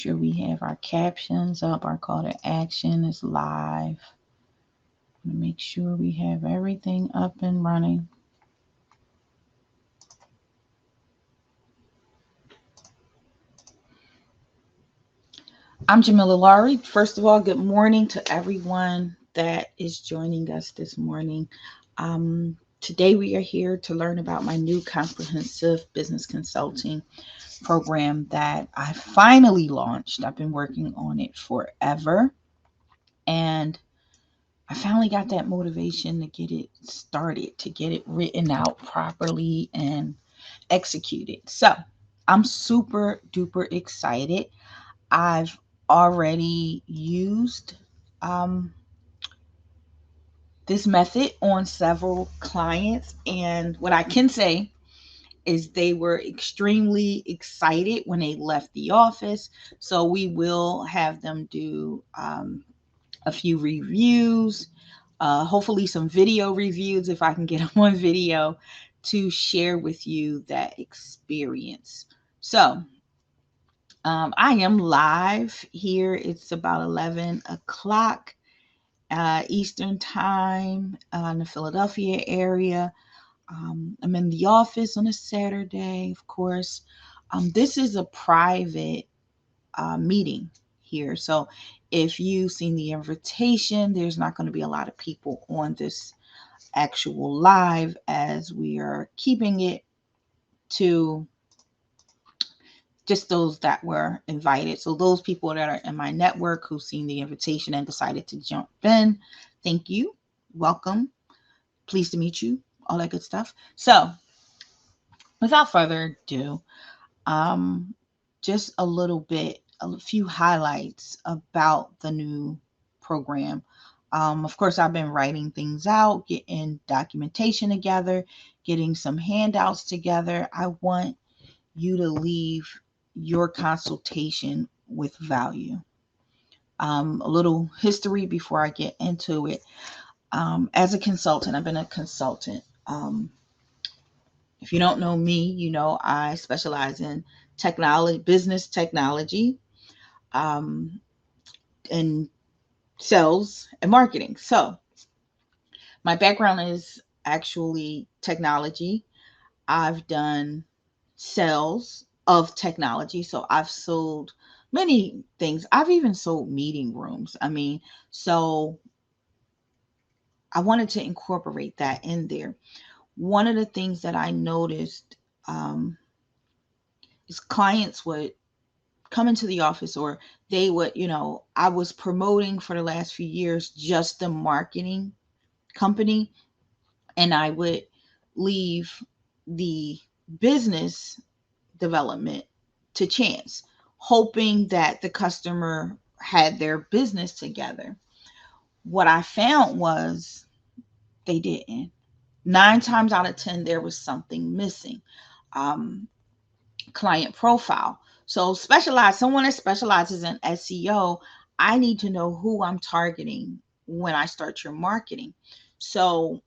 Sure we have our captions up, our call to action is live. Make sure we have everything up and running. I'm Jamila Lari. First of all, good morning to everyone that is joining us this morning. Today, we are here to learn about my new comprehensive business consulting program that I finally launched. I've been working on it forever, and I finally got that motivation to get it started, to get it written out properly and executed. So I'm super duper excited. I've already used um, this method on several clients, and what I can say is they were extremely excited when they left the office. So we will have them do a few reviews, hopefully some video reviews if I can get them on video to share with you that experience. So I am live here. It's about 11 o'clock Eastern time in the Philadelphia area. I'm in the office on a Saturday, of course. This is a private meeting here. So if you've seen the invitation, there's not going to be a lot of people on this actual live, as we are keeping it to just those that were invited. So those people that are in my network who've seen the invitation and decided to jump in, thank you. Welcome. Pleased to meet you. All that good stuff. So without further ado, um, just a little bit, a few highlights about the new program. Of course, I've been writing things out, getting documentation together, getting some handouts together. I want you to leave your consultation with value. A little history before I get into it. As a consultant, I've been a consultant. If you don't know me, you know I specialize in technology, business technology, um, and sales and marketing. So my background is actually technology. I've done sales of technology. So I've sold many things. I've even sold meeting rooms. I mean, so I wanted to incorporate that in there. One of the things that I noticed um, is clients would come into the office, or they would, I was promoting for the last few years just the marketing company, and I would leave the business development to chance, hoping that the customer had their business together. What I found was they didn't. 9 times out of 10, there was something missing. Um, Client profile. So, someone that specializes in SEO, I need to know who I'm targeting when I start your marketing. So,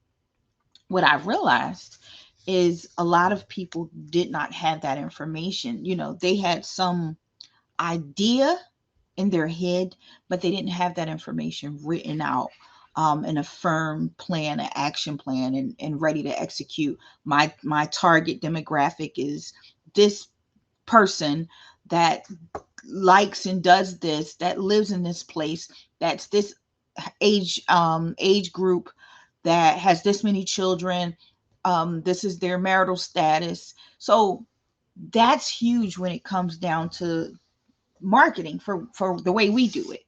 what I realized is a lot of people did not have that information. They had some idea in their head, but they didn't have that information written out in a firm plan, an action plan, and ready to execute. My target demographic is this person that likes and does this, that lives in this place, that's this age group, that has this many children. This is their marital status. So that's huge when it comes down to marketing for the way we do it.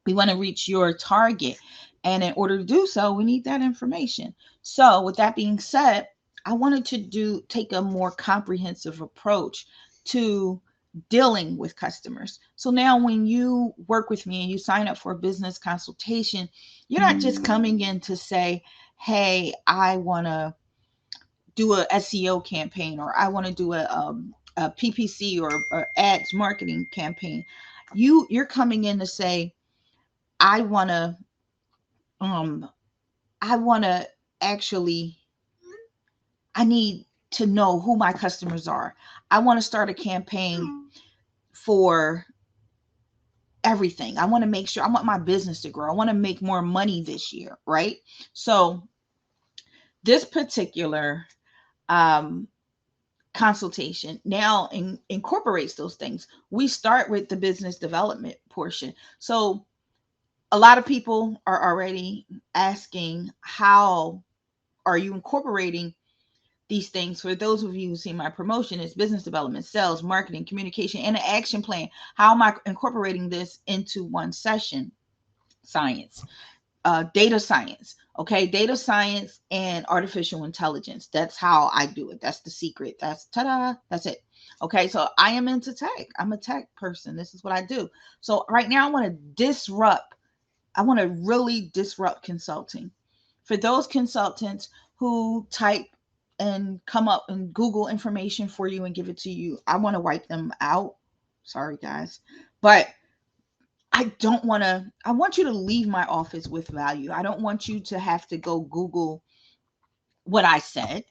We want to reach your target, and in order to do so, we need that information. So with that being said, I wanted to take a more comprehensive approach to dealing with customers. So now when you work with me and you sign up for a business consultation, you're not just coming in to say, hey, I want to do a SEO campaign, or I want to do a PPC, or ads marketing campaign. You're coming in to say, I want to um I want to actually, I need to know who my customers are. I want to start a campaign for everything. I want to make sure, I want my business to grow. I want to make more money this year, right? So this particular um, consultation now incorporates those things. We start with the business development portion. So a lot of people are already asking, how are you incorporating these things? For those of you who see my promotion, is business development, sales, marketing, communication, and an action plan. How am I incorporating this into one session? Science, data science. Okay, data science and artificial intelligence. That's how I do it. That's the secret. That's ta-da. That's it. Okay, so I am into tech. I'm a tech person. This is what I do. So right now I want to disrupt. I want to really disrupt consulting. For those consultants who type and come up and Google information for you and give it to you, I want to wipe them out. Sorry, guys. But I don't want to, I want you to leave my office with value. I don't want you to have to go Google what I said.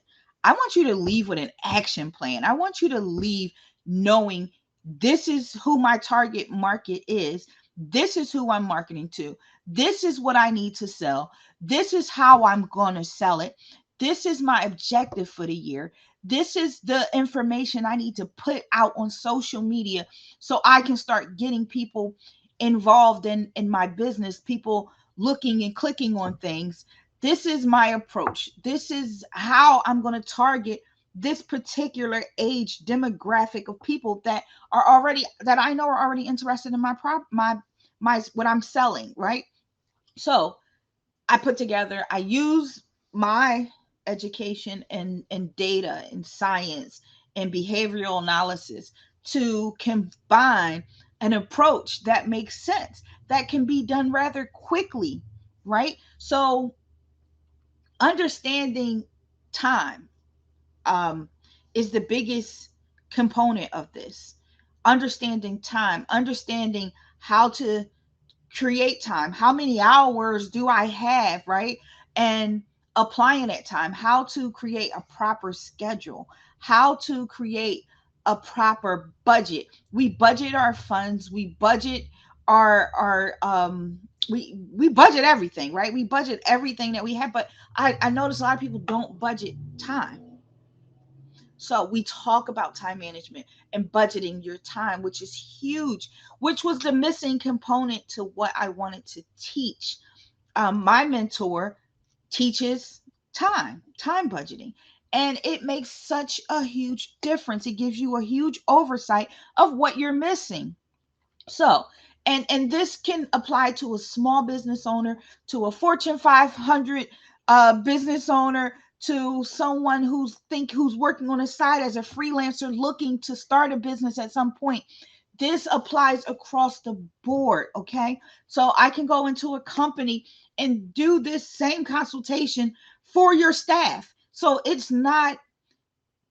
I want you to leave with an action plan. I want you to leave knowing this is who my target market is. This is who I'm marketing to. This is what I need to sell. This is how I'm going to sell it. This is my objective for the year. This is the information I need to put out on social media so I can start getting people involved in my business, people looking and clicking on things. This is my approach. This is how I'm going to target this particular age demographic of people that are already, that I know are already interested in my what I'm selling, right? So I put together, I use my education and data and science and behavioral analysis to combine an approach that makes sense, that can be done rather quickly, right? So understanding time um, is the biggest component of this. Understanding time, understanding how to create time. How many hours do I have, right? And applying that time, how to create a proper schedule, how to create a proper budget. We budget our funds, we budget our we budget everything, right? We budget everything that we have, but I notice a lot of people don't budget time. So we talk about time management and budgeting your time, which is huge, which was the missing component to what I wanted to teach. My mentor teaches time budgeting, and it makes such a huge difference. It gives you a huge oversight of what you're missing. So, and this can apply to a small business owner, to a Fortune 500 business owner, to someone who's working on the side as a freelancer looking to start a business at some point. This applies across the board, okay? So I can go into a company and do this same consultation for your staff. So it's not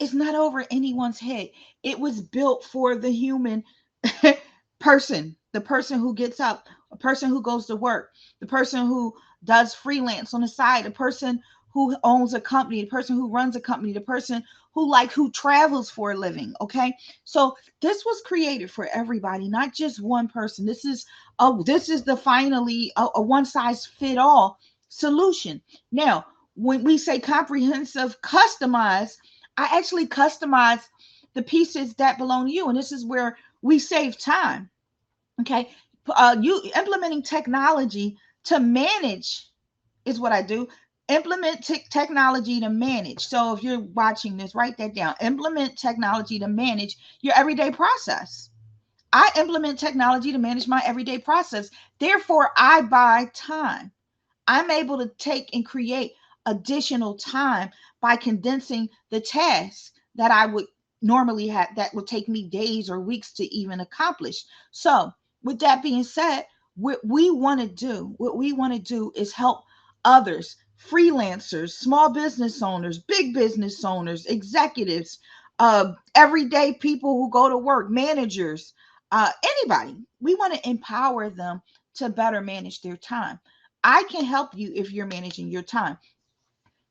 over anyone's head. It was built for the human person, the person who gets up, a person who goes to work, the person who does freelance on the side, the person who owns a company, the person who runs a company, the person who travels for a living. Okay. So this was created for everybody, not just one person. This is the finally a one size fit all solution. Now, when we say comprehensive customize, I actually customize the pieces that belong to you. And this is where we save time. Okay. You implementing technology to manage is what I do. Implement technology to manage. So if you're watching this, write that down. Implement technology to manage your everyday process. I implement technology to manage my everyday process. Therefore, I buy time. I'm able to take and create additional time by condensing the tasks that I would normally have that would take me days or weeks to even accomplish. So, with that being said, what we want to do is help others, freelancers, small business owners, big business owners, executives, everyday people who go to work, managers, anybody. We want to empower them to better manage their time. I can help you if you're managing your time.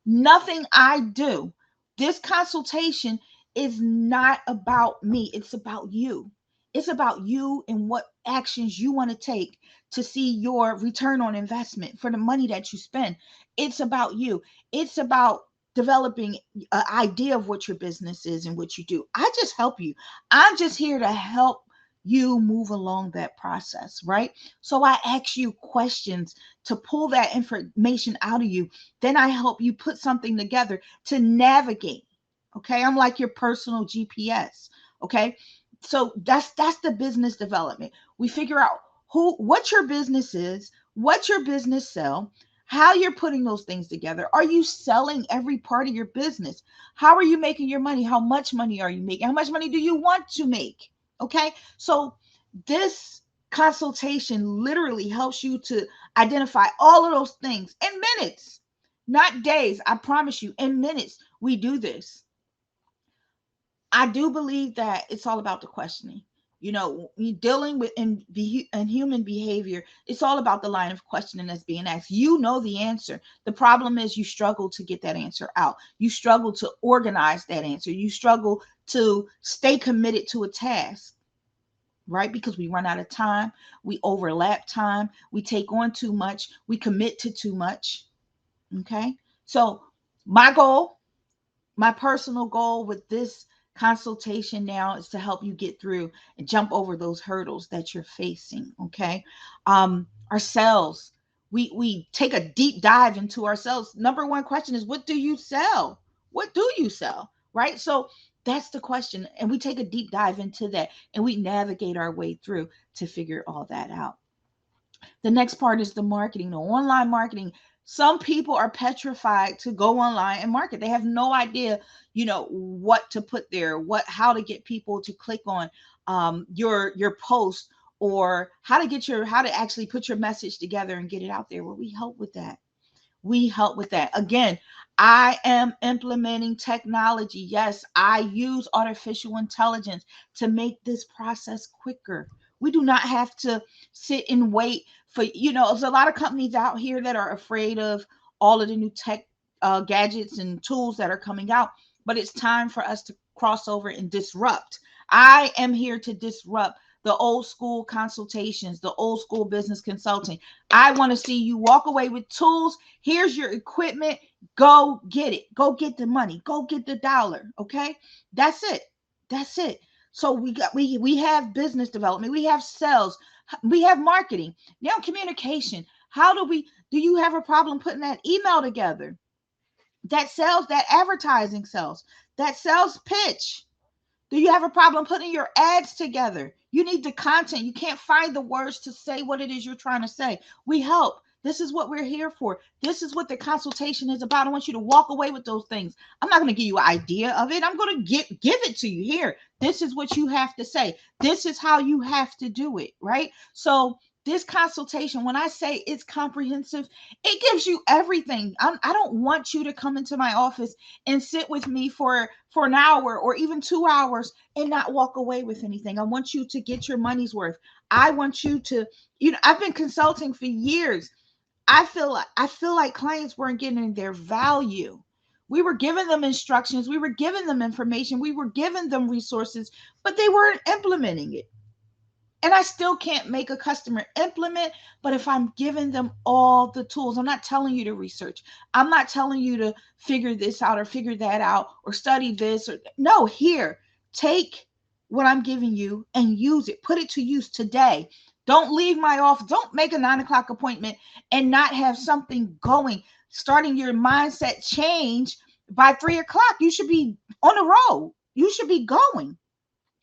Nothing I do. This consultation is not about me. It's about you. It's about you and what actions you want to take to see your return on investment for the money that you spend. It's about you. It's about developing an idea of what your business is and what you do. I just help you. I'm just here to help you move along that process, right? So I ask you questions to pull that information out of you. Then I help you put something together to navigate. Okay? I'm like your personal GPS. Okay? So that's the business development. We figure out what your business is, what your business sell, how you're putting those things together. Are you selling every part of your business? How are you making your money? How much money are you making? How much money do you want to make? Okay? So this consultation literally helps you to identify all of those things in minutes, not days. I promise you, in minutes, we do this. I do believe that it's all about the questioning. You know, you dealing with in human behavior, it's all about the line of questioning that's being asked. You know the answer. The problem is you struggle to get that answer out. You struggle to organize that answer. You struggle to stay committed to a task, right? Because we run out of time, we overlap time, we take on too much, we commit to too much. Okay. So, my goal, my personal goal with this consultation now is to help you get through and jump over those hurdles that you're facing. Okay. Ourselves, we take a deep dive into ourselves. Number one question is, what do you sell? What do you sell? Right. So that's the question. And we take a deep dive into that and we navigate our way through to figure all that out. The next part is the marketing, the online marketing. Some people are petrified to go online and market. They have no idea, what to put there, how to get people to click on your post, or how to actually put your message together and get it out there. Well, we help with that. We help with that. Again, I am implementing technology. Yes, I use artificial intelligence to make this process quicker. We do not have to sit and wait for, there's a lot of companies out here that are afraid of all of the new tech gadgets and tools that are coming out, but it's time for us to cross over and disrupt. I am here to disrupt the old school consultations, the old school business consulting. I want to see you walk away with tools. Here's your equipment. Go get it. Go get the money. Go get the dollar. Okay? That's it. That's it. So we have business development, we have sales, we have marketing, now communication. Do you have a problem putting that email together? That sells, that advertising sells, that sales pitch. Do you have a problem putting your ads together? You need the content. You can't find the words to say what it is you're trying to say. We help. This is what we're here for. This is what the consultation is about. I want you to walk away with those things. I'm not going to give you an idea of it. I'm going to give it to you here. This is what you have to say. This is how you have to do it, right? So this consultation, when I say it's comprehensive, it gives you everything. I don't want you to come into my office and sit with me for an hour or even 2 hours and not walk away with anything. I want you to get your money's worth. I want you to, I've been consulting for years. I feel like clients weren't getting their value. We were giving them instructions, we were giving them information, we were giving them resources, but they weren't implementing it. And I still can't make a customer implement, but if I'm giving them all the tools, I'm not telling you to research. I'm not telling you to figure this out or figure that out or study this or no, here, take what I'm giving you and use it. Put it to use today. Don't leave my office. Don't make a 9 o'clock appointment and not have something going. Starting your mindset change by 3 o'clock. You should be on the road. You should be going.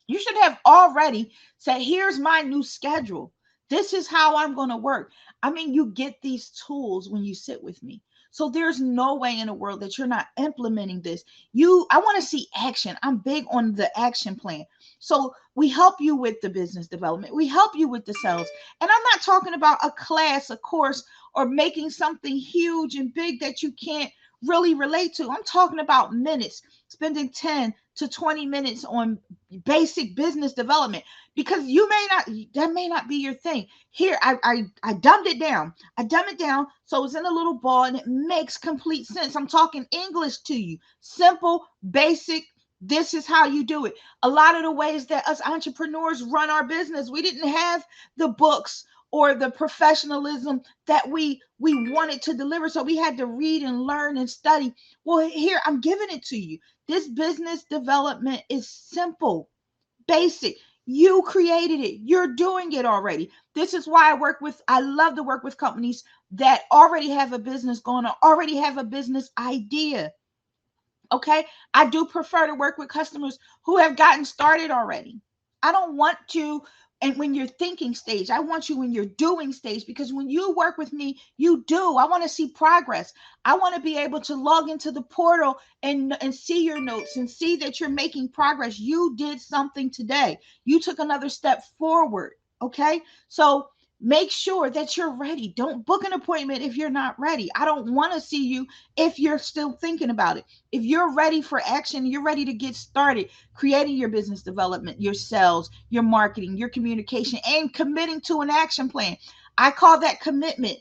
You should have already said, here's my new schedule. This is how I'm going to work. I mean, you get these tools when you sit with me. So there's no way in the world that you're not implementing this. I want to see action. I'm big on the action plan. So we help you with the business development. We help you with the sales. And I'm not talking about a class, a course, or making something huge and big that you can't really relate to. I'm talking about minutes, spending 10 to 20 minutes on basic business development, because that may not be your thing. Here, I dumbed it down. I dumb it down so it's in a little ball and it makes complete sense. I'm talking English to you. Simple, basic This is how you do it. A lot of the ways that us entrepreneurs run our business, we didn't have the books or the professionalism that we wanted to deliver. So we had to read and learn and study. Well, here I'm giving it to you. This business development is simple, basic. You created it. You're doing it already. This is why I love to work with companies that already have a business going on, already have a business idea. Okay. I do prefer to work with customers who have gotten started already. I don't want to, and when you're thinking stage, I want you when you're doing stage, because when you work with me, you do. I want to see progress. I want to be able to log into the portal and see your notes and see that you're making progress. You did something today. You took another step forward. Okay. So make sure that you're ready. Don't book an appointment if you're not ready. I don't want to see you if you're still thinking about it. If you're ready for action, you're ready to get started creating your business development, your sales, your marketing, your communication, and committing to an action plan. I call that commitment.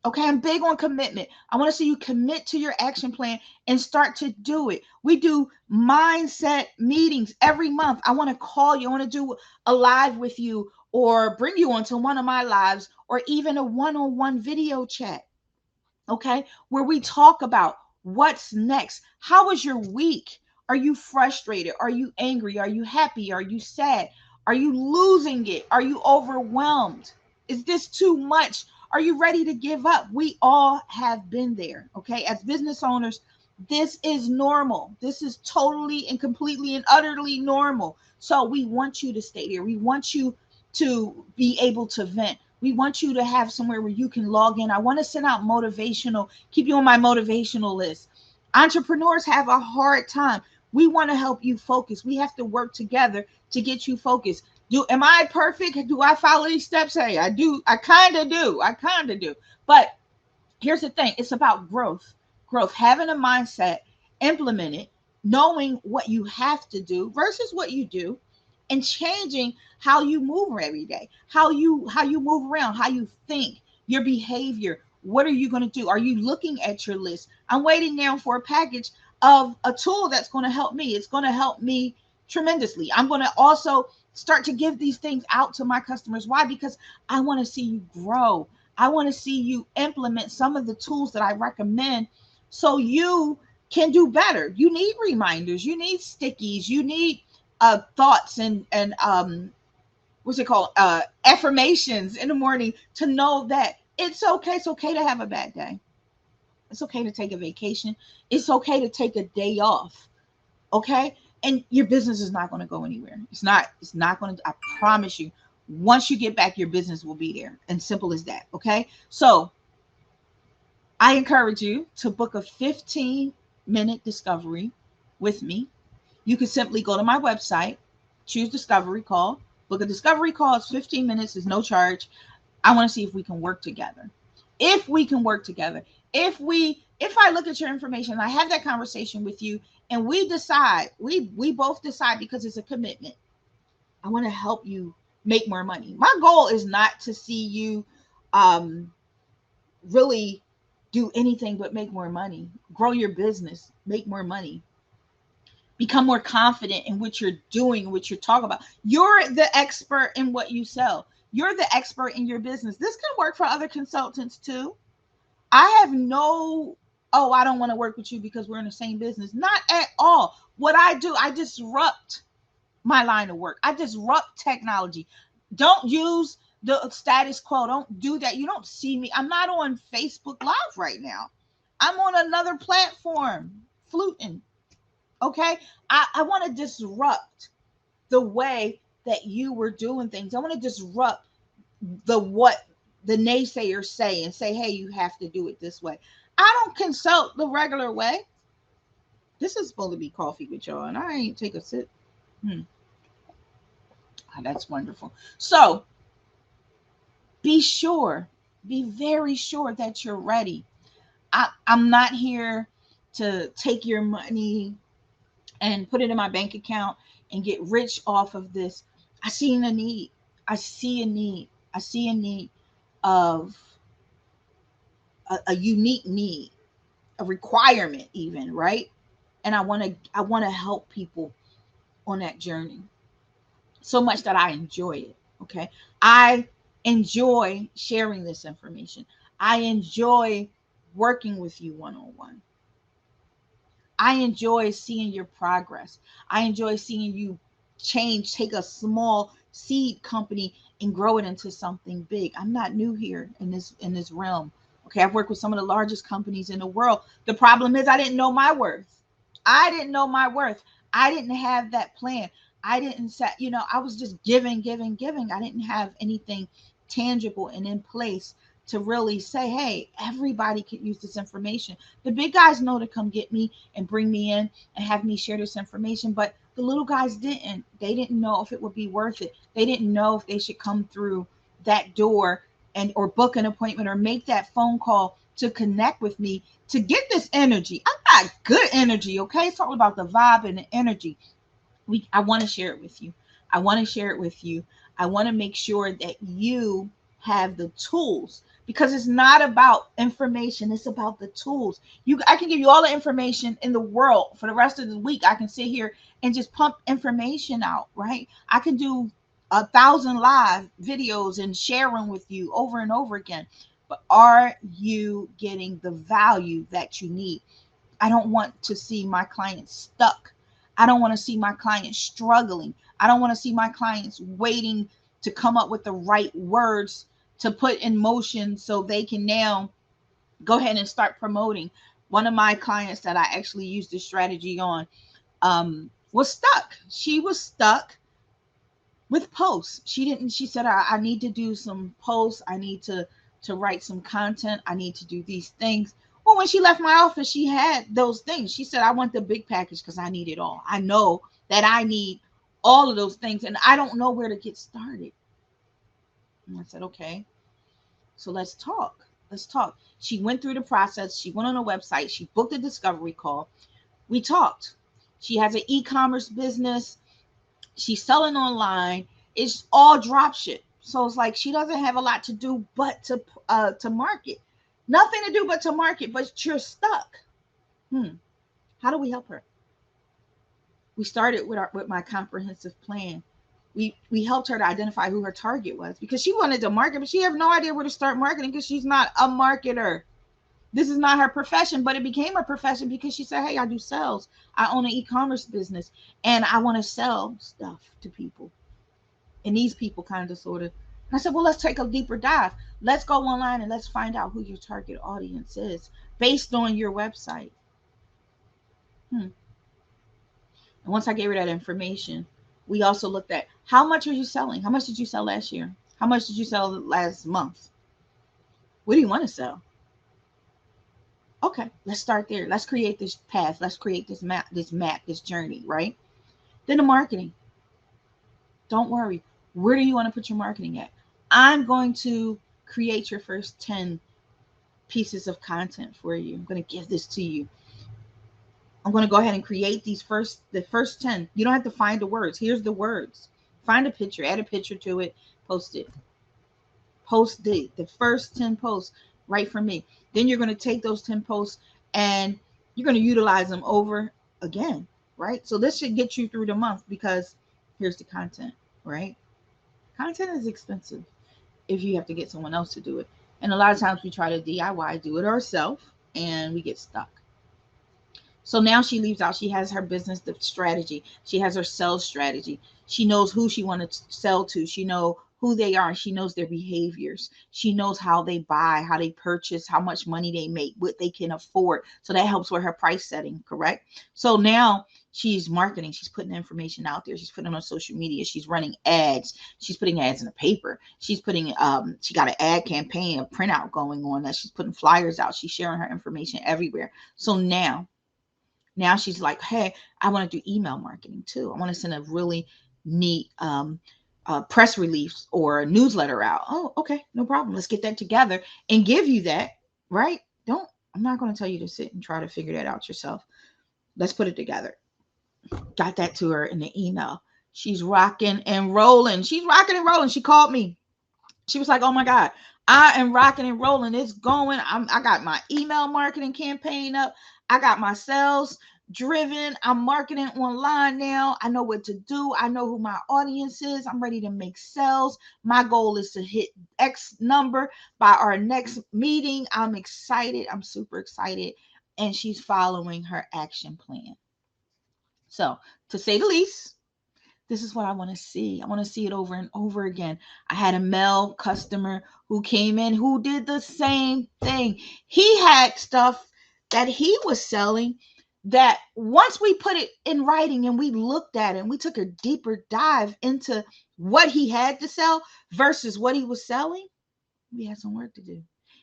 Okay, I'm big on commitment. I want to see you commit to your action plan and start to do it. We do mindset meetings every month. I want to call you. I want to do a live with you or bring you onto one of my lives or even a one on one video chat. Okay, where we talk about what's next. How was your week? Are you frustrated? Are you angry? Are you happy? Are you sad? Are you losing it? Are you overwhelmed? Is this too much? Are you ready to give up? We all have been there. Okay, as business owners, this is normal. This is totally and completely and utterly normal. So we want you to stay there. We want you to be able to vent. We want you to have somewhere where you can log in. I want to send out motivational, keep you on my motivational list. Entrepreneurs have a hard time. We want to help you focus. We have to work together to get you focused. Am I perfect? Do I follow these steps? Hey, I do. I kind of do. I kind of do. But here's the thing, it's about growth. Growth, having a mindset, implement it, knowing what you have to do versus what you do, and changing how you move every day, how you move around, how you think, your behavior. What are you going to do? Are you looking at your list? I'm waiting now for a package of a tool that's going to help me. It's going to help me tremendously. I'm going to also start to give these things out to my customers. Why? Because I want to see you grow. I want to see you implement some of the tools that I recommend so you can do better. You need reminders, you need stickies, you need thoughts and what's it called? Affirmations in the morning to know that it's okay. It's okay to have a bad day. It's okay to take a vacation. It's okay to take a day off. Okay? And your business is not going to go anywhere. It's not going to, I promise you. Once you get back, your business will be there. And simple as that. Okay? So I encourage you to book a 15-minute discovery with me. You can simply go to my website, choose discovery call, book a discovery call. It's 15 minutes, there's no charge. I want to see if we can work together. If we can work together. If I look at your information, I have that conversation with you, and we both decide, because it's a commitment. I want to help you make more money. My goal is not to see you um really do anything but make more money, grow your business, make more money, become more confident in what you're doing, what you're talking about. You're the expert in what you sell. You're the expert in your business. This can work for other consultants too. I have no, oh, I don't want to work with you because we're in the same business. Not at all. What I do, I disrupt my line of work. I disrupt technology. Don't use the status quo. Don't do that. You don't see me. I'm not on Facebook Live right now. I'm on another platform, fluting. Okay. I want to disrupt the way that you were doing things. I want to disrupt what the naysayers say and say, hey, you have to do it this way. I don't consult the regular way. This is supposed to be coffee with y'all, and I ain't take a sip. Hmm. Oh, that's wonderful. So be sure, be very sure that you're ready. I'm not here to take your money and put it in my bank account and get rich off of this. I see a need. I see a need. I see a need of a unique need, a requirement, even, right? And I want to help people on that journey so much that I enjoy it. Okay. I enjoy sharing this information. I enjoy working with you one on one. I enjoy seeing your progress. I enjoy seeing you change, take a small seed company and grow it into something big. I'm not new here in this realm. Okay, I've worked with some of the largest companies in the world. The problem is I didn't know my worth. I didn't know my worth. I didn't have that plan. I didn't set, I was just giving, giving, giving. I didn't have anything tangible and in place to really say, hey, everybody could use this information. The big guys know to come get me and bring me in and have me share this information, but the little guys didn't. They didn't know if it would be worth it. They didn't know if they should come through that door and or book an appointment or make that phone call to connect with me to get this energy. I got good energy, okay? It's all about the vibe and the energy. I want to share it with you. I want to share it with you. I want to make sure that you have the tools, because it's not about information, it's about the tools. I can give you all the information in the world for the rest of the week. I can sit here and just pump information out, right? I can do 1,000 live videos and share them with you over and over again. But are you getting the value that you need? I don't want to see my clients stuck. I don't want to see my clients struggling. I don't want to see my clients waiting to come up with the right words to put in motion so they can now go ahead and start promoting. One of my clients that I actually used this strategy on was stuck. She was stuck with posts. She said, I need to do some posts. I need to write some content. I need to do these things. Well, when she left my office, she had those things. She said, I want the big package because I need it all. I know that I need all of those things and I don't know where to get started. And I said, okay, so let's talk. Let's talk. She went through the process. She went on a website. She booked a discovery call. We talked. She has an e-commerce business. She's selling online. It's all drop ship. So it's like she doesn't have a lot to do but to market. Nothing to do but to market, but you're stuck. How do we help her? We started with my comprehensive plan. We helped her to identify who her target was because she wanted to market, but she had no idea where to start marketing because she's not a marketer. This is not her profession, but it became her profession because she said, hey, I do sales. I own an e-commerce business and I want to sell stuff to people. And these people kind of sort of, I said, well, let's take a deeper dive. Let's go online and let's find out who your target audience is based on your website. And once I gave her that information, we also looked at how much are you selling? How much did you sell last year? How much did you sell last month? What do you want to sell? Okay, let's start there. Let's create this path. Let's create this journey, right? Then the marketing. Don't worry. Where do you want to put your marketing at? I'm going to create your first 10 pieces of content for you. I'm going to give this to you. I'm going to go ahead and create the first 10. You don't have to find the words. Here's the words. Find a picture, add a picture to it, post it. Post the first 10 posts right from me. Then you're going to take those 10 posts and you're going to utilize them over again, right? So this should get you through the month because here's the content, right? Content is expensive if you have to get someone else to do it. And a lot of times we try to DIY, do it ourselves, and we get stuck. So now she leaves out. She has her business strategy. She has her sales strategy. She knows who she wants to sell to. She knows who they are. She knows their behaviors. She knows how they buy, how they purchase, how much money they make, what they can afford. So that helps with her price setting, correct? So now she's marketing. She's putting information out there. She's putting on social media. She's running ads. She's putting ads in the paper. She's putting, she got an ad campaign, a printout going on that she's putting flyers out. She's sharing her information everywhere. So now she's like, hey, I want to do email marketing too. I want to send a really neat press release or a newsletter out. Oh, okay, no problem. Let's get that together and give you that, right? I'm not going to tell you to sit and try to figure that out yourself. Let's put it together. Got that to her in the email. She's rocking and rolling. She's rocking and rolling. She called me. She was like, oh my God, I am rocking and rolling. It's going. I got my email marketing campaign up. I got my sales driven. I'm marketing online now. I know what to do. I know who my audience is. I'm ready to make sales. My goal is to hit X number by our next meeting. I'm excited. I'm super excited. And she's following her action plan. So, to say the least, this is what I want to see. I want to see it over and over again. I had a male customer who came in who did the same thing. He had stuff that he was selling that once we put it in writing and we looked at it and we took a deeper dive into what he had to sell versus what he was selling, we had some work to do.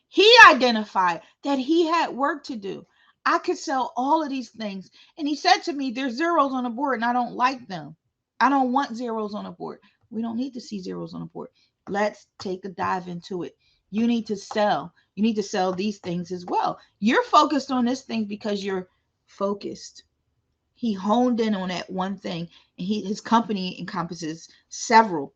He identified that he had work to do. I could sell all of these things. And he said to me, there's zeros on the board and I don't like them. I don't want zeros on the board. We don't need to see zeros on the board. Let's take a dive into it. You need to sell. You need to sell these things as well. You're focused on this thing because you're focused. He honed in on that one thing, and his company encompasses several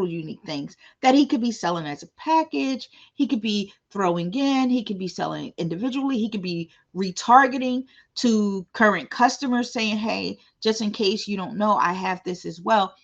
unique things that he could be selling as a package. He could be throwing in. He could be selling individually. He could be retargeting to current customers, saying, "Hey, just in case you don't know, I have this as well."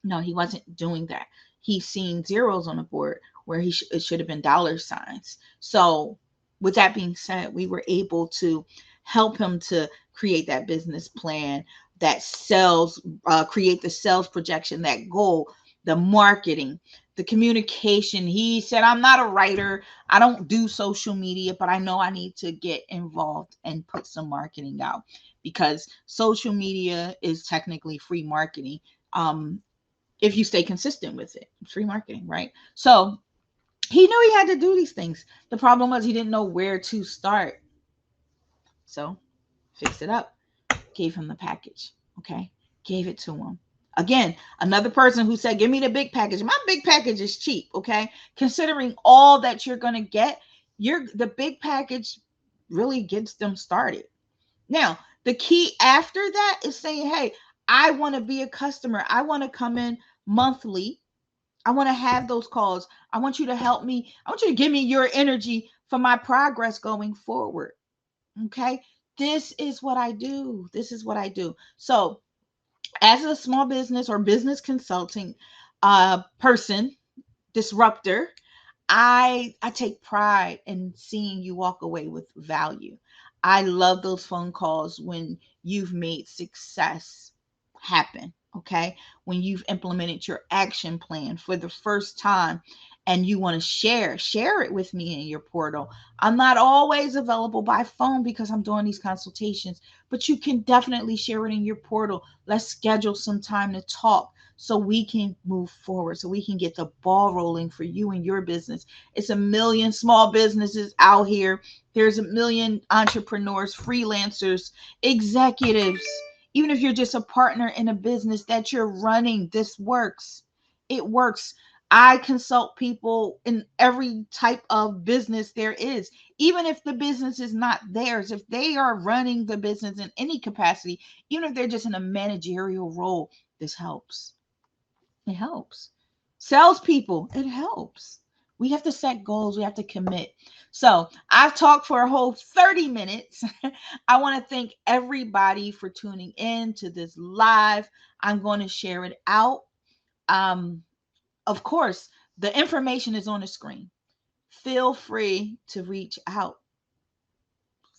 No, he wasn't doing that. He's seen zeros on the board where it should have been dollar signs. So, with that being said, we were able to help him to create that business plan that sells, create the sales projection, that goal, the marketing, the communication. He said, I'm not a writer. I don't do social media, but I know I need to get involved and put some marketing out because social media is technically free marketing. If you stay consistent with it, free marketing, right? So he knew he had to do these things. The problem was he didn't know where to start. So fixed it up, gave him the package. Okay. Gave it to him. Again, another person who said, give me the big package. My big package is cheap. Okay. Considering all that you're going to get, the big package really gets them started. Now, the key after that is saying, hey, I want to be a customer. I want to come in monthly. I want to have those calls. I want you to help me. I want you to give me your energy for my progress going forward. Okay. This is what I do. This is what I do. So, as a small business or business consulting person, disruptor, I take pride in seeing you walk away with value. I love those phone calls when you've made success happen, okay? When you've implemented your action plan for the first time and you want to share it with me in your portal. I'm not always available by phone because I'm doing these consultations, but you can definitely share it in your portal. Let's schedule some time to talk so we can move forward, so we can get the ball rolling for you and your business. It's a million small businesses out here. There's a million entrepreneurs, freelancers, executives. Even if you're just a partner in a business that you're running, this works. It works. I consult people in every type of business there is. Even if the business is not theirs, if they are running the business in any capacity, even if they're just in a managerial role, this helps. It helps. Salespeople, it helps. We have to set goals. We have to commit. So I've talked for a whole 30 minutes. I want to thank everybody for tuning in to this live. I'm going to share it out. Um, of course, the information is on the screen. Feel free to reach out.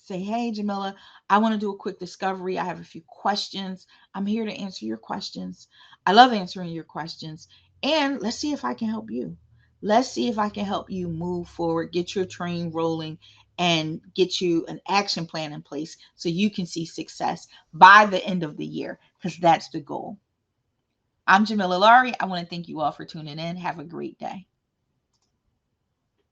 Say, hey, Jamila, I want to do a quick discovery. I have a few questions. I'm here to answer your questions. I love answering your questions. And let's see if I can help you. Let's see if I can help you move forward, get your train rolling, and get you an action plan in place so you can see success by the end of the year, because that's the goal. I'm Jamila Laurie. I want to thank you all for tuning in. Have a great day.